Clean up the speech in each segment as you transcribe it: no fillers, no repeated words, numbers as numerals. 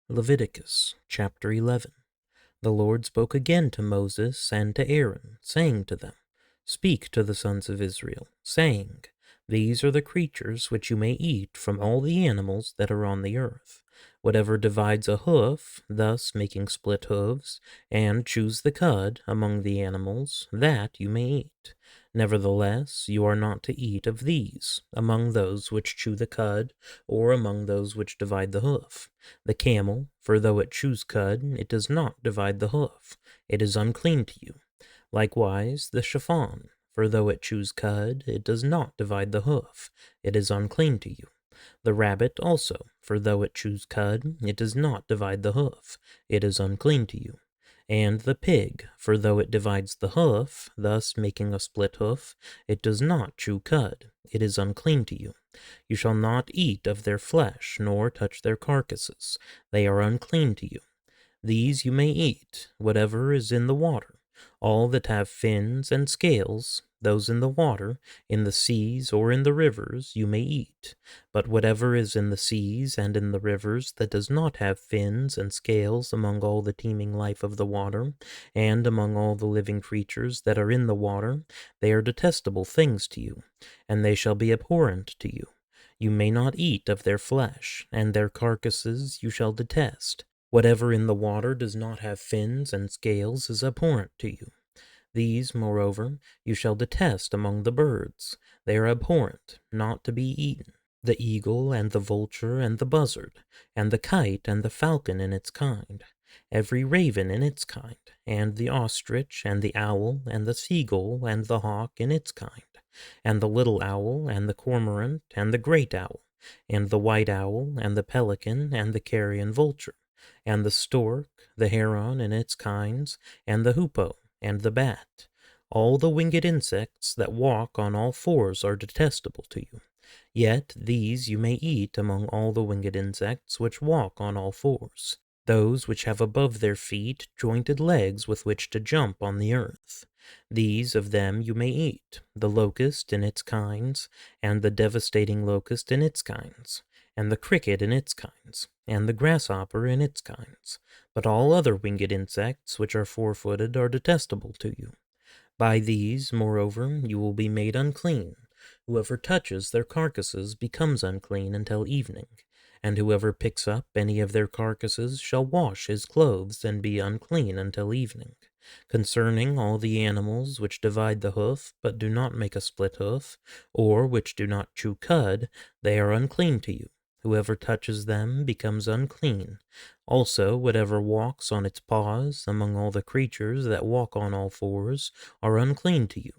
Leviticus chapter 11. The Lord spoke again to Moses and to Aaron, saying to them, Speak to the sons of Israel, saying, These are the creatures which you may eat from all the animals that are on the earth. Whatever divides a hoof, thus making split hooves, and chews the cud among the animals, that you may eat. Nevertheless, you are not to eat of these, among those which chew the cud, or among those which divide the hoof. The camel, for though it chews cud, it does not divide the hoof. It is unclean to you. Likewise, the chiffon, for though it chews cud, it does not divide the hoof. It is unclean to you. The rabbit also, for though it chews cud, it does not divide the hoof. It is unclean to you. And the pig, for though it divides the hoof, thus making a split hoof, it does not chew cud. It is unclean to you. You shall not eat of their flesh, nor touch their carcasses. They are unclean to you. These you may eat, whatever is in the water, all that have fins and scales, those in the water, in the seas or in the rivers, you may eat. But whatever is in the seas and in the rivers that does not have fins and scales among all the teeming life of the water, and among all the living creatures that are in the water, they are detestable things to you, and they shall be abhorrent to you. You may not eat of their flesh, and their carcasses you shall detest. Whatever in the water does not have fins and scales is abhorrent to you. These, moreover, you shall detest among the birds. They are abhorrent, not to be eaten. The eagle and the vulture and the buzzard, and the kite and the falcon in its kind, every raven in its kind, and the ostrich and the owl and the seagull and the hawk in its kind, and the little owl and the cormorant and the great owl, and the white owl and the pelican and the carrion vulture, and the stork, the heron in its kinds, and the hoopoe, and the bat. All the winged insects that walk on all fours are detestable to you. Yet these you may eat among all the winged insects which walk on all fours, those which have above their feet jointed legs with which to jump on the earth. These of them you may eat, the locust in its kinds, and the devastating locust in its kinds, and the cricket in its kinds, and the grasshopper in its kinds. But all other winged insects which are four-footed are detestable to you. By these, moreover, you will be made unclean. Whoever touches their carcasses becomes unclean until evening, and whoever picks up any of their carcasses shall wash his clothes and be unclean until evening. Concerning all the animals which divide the hoof, but do not make a split hoof, or which do not chew cud, they are unclean to you. Whoever touches them becomes unclean. Also, whatever walks on its paws, among all the creatures that walk on all fours, are unclean to you.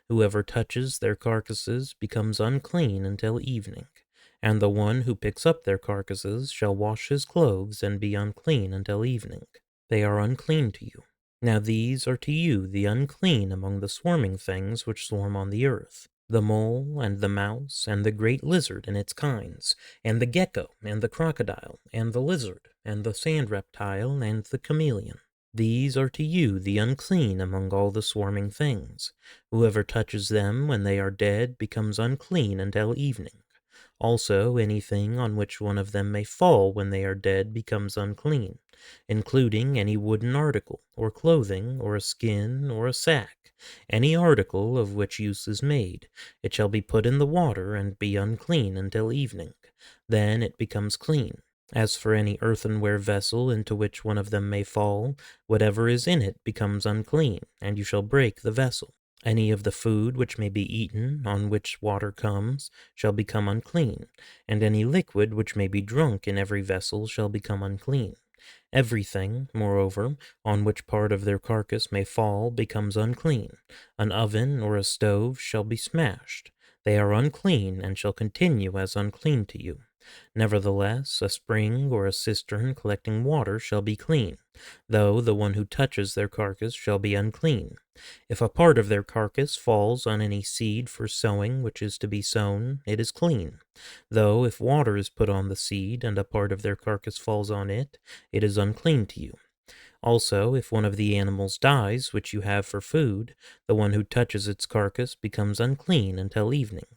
Whoever touches their carcasses becomes unclean until evening. And the one who picks up their carcasses shall wash his clothes and be unclean until evening. They are unclean to you. Now these are to you the unclean among the swarming things which swarm on the earth, the mole, and the mouse, and the great lizard in its kinds, and the gecko, and the crocodile, and the lizard, and the sand reptile, and the chameleon. These are to you the unclean among all the swarming things. Whoever touches them when they are dead becomes unclean until evening. Also, anything on which one of them may fall when they are dead becomes unclean, including any wooden article, or clothing, or a skin, or a sack, any article of which use is made. It shall be put in the water and be unclean until evening. Then it becomes clean. As for any earthenware vessel into which one of them may fall, whatever is in it becomes unclean, and you shall break the vessel. Any of the food which may be eaten, on which water comes, shall become unclean, and any liquid which may be drunk in every vessel shall become unclean. Everything, moreover, on which part of their carcass may fall becomes unclean. An oven or a stove shall be smashed. They are unclean, and shall continue as unclean to you. Nevertheless, a spring or a cistern collecting water shall be clean, though the one who touches their carcass shall be unclean. If a part of their carcass falls on any seed for sowing which is to be sown, it is clean. Though if water is put on the seed, and a part of their carcass falls on it, it is unclean to you. Also, if one of the animals dies which you have for food, the one who touches its carcass becomes unclean until evening.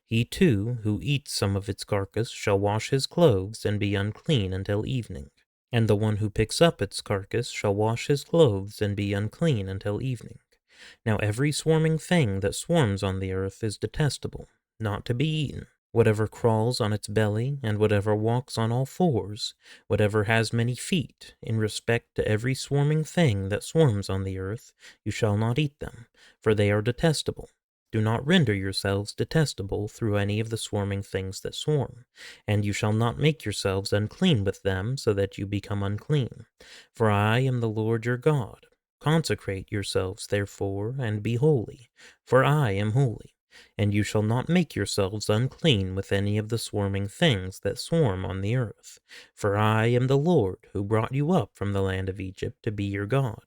He too, who eats some of its carcass, shall wash his clothes and be unclean until evening. And the one who picks up its carcass shall wash his clothes and be unclean until evening. Now every swarming thing that swarms on the earth is detestable, not to be eaten. Whatever crawls on its belly, and whatever walks on all fours, whatever has many feet, in respect to every swarming thing that swarms on the earth, you shall not eat them, for they are detestable. Do not render yourselves detestable through any of the swarming things that swarm, and you shall not make yourselves unclean with them, so that you become unclean. For I am the Lord your God. Consecrate yourselves, therefore, and be holy, for I am holy. And you shall not make yourselves unclean with any of the swarming things that swarm on the earth. For I am the Lord, who brought you up from the land of Egypt to be your God.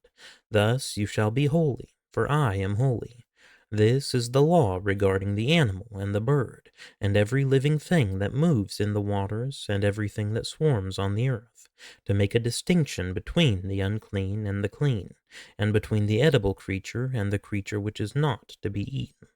Thus you shall be holy, for I am holy. This is the law regarding the animal and the bird, and every living thing that moves in the waters, and everything that swarms on the earth, to make a distinction between the unclean and the clean, and between the edible creature and the creature which is not to be eaten.